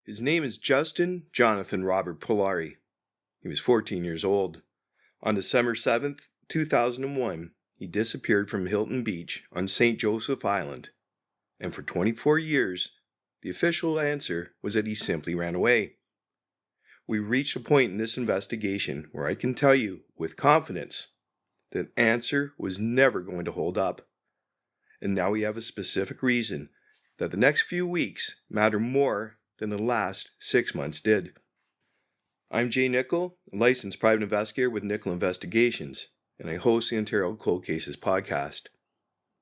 His name is Justin Jonathan Robert Pollari. He was 14 years old. On December 7th, 2001, he disappeared from Hilton Beach on St. Joseph Island. And for 24 years, the official answer was that he simply ran away. We reached a point in this investigation where I can tell you with confidence that answer was never going to hold up. And now we have a specific reason that the next few weeks matter more than the last 6 months did. I'm Jay Nickel, a licensed private investigator with Nickel Investigations, and I host the Ontario Cold Cases podcast.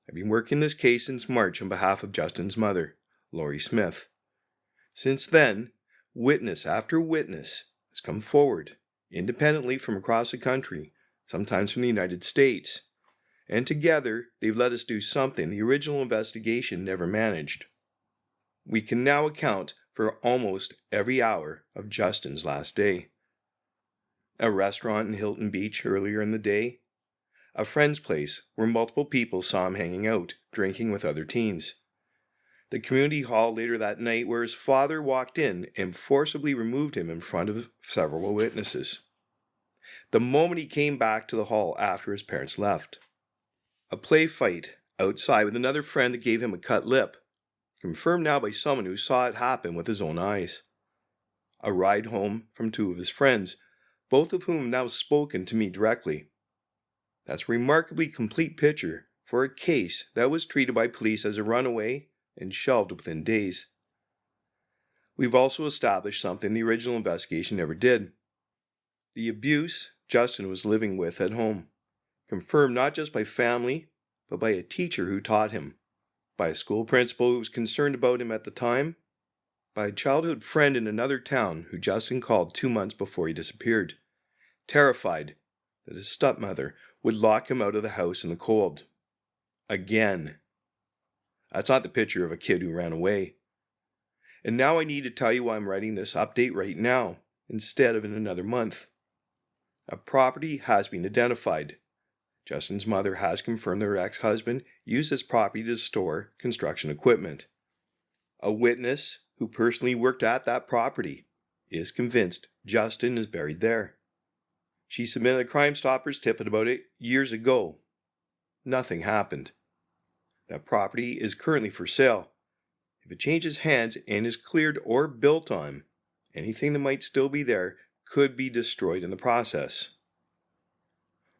I've been working this case since March on behalf of Justin's mother, Lori Smith. Since then, witness after witness has come forward, independently from across the country, sometimes from the United States, and together they've let us do something the original investigation never managed. We can now account for almost every hour of Justin's last day. A restaurant in Hilton Beach earlier in the day, a friend's place where multiple people saw him hanging out, drinking with other teens. The community hall later that night where his father walked in and forcibly removed him in front of several witnesses. The moment he came back to the hall after his parents left. A play fight outside with another friend that gave him a cut lip, confirmed now by someone who saw it happen with his own eyes. A ride home from two of his friends, both of whom have now spoken to me directly. That's a remarkably complete picture for a case that was treated by police as a runaway and shelved within days. We've also established something the original investigation never did. The abuse Justin was living with at home, confirmed not just by family, but by a teacher who taught him, by a school principal who was concerned about him at the time, by a childhood friend in another town who Justin called 2 months before he disappeared, terrified that his stepmother would lock him out of the house in the cold. Again. That's not the picture of a kid who ran away. And now I need to tell you why I'm writing this update right now, instead of in another month. A property has been identified. Justin's mother has confirmed that her ex-husband used this property to store construction equipment. A witness who personally worked at that property is convinced Justin is buried there. She submitted a Crime Stoppers tip about it years ago. Nothing happened. That property is currently for sale. If it changes hands and is cleared or built on, anything that might still be there could be destroyed in the process.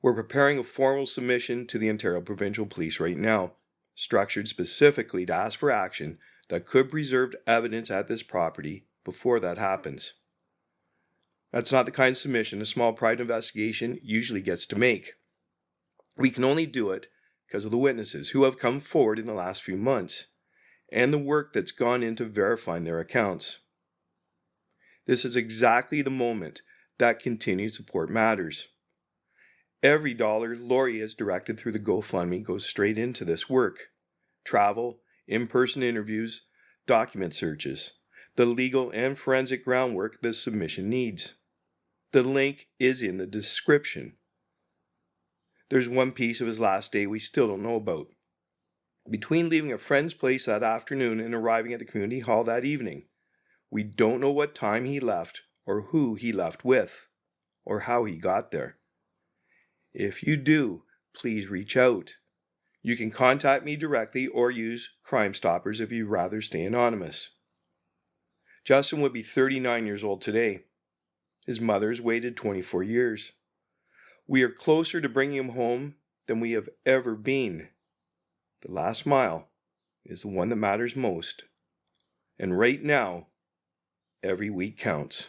We're preparing a formal submission to the Ontario Provincial Police right now, structured specifically to ask for action that could preserve evidence at this property before that happens. That's not the kind of submission a small private investigation usually gets to make. We can only do it because of the witnesses who have come forward in the last few months, and the work that's gone into verifying their accounts. This is exactly the moment that continued support matters. Every dollar Lori has directed through the GoFundMe goes straight into this work. Travel, in-person interviews, document searches, the legal and forensic groundwork this submission needs. The link is in the description. There's one piece of his last day we still don't know about. Between leaving a friend's place that afternoon and arriving at the community hall that evening, we don't know what time he left or who he left with, or how he got there. If you do, please reach out. You can contact me directly or use Crime Stoppers if you'd rather stay anonymous. Justin would be 39 years old today. His mother's waited 24 years. We are closer to bringing him home than we have ever been. The last mile is the one that matters most. And right now, every week counts.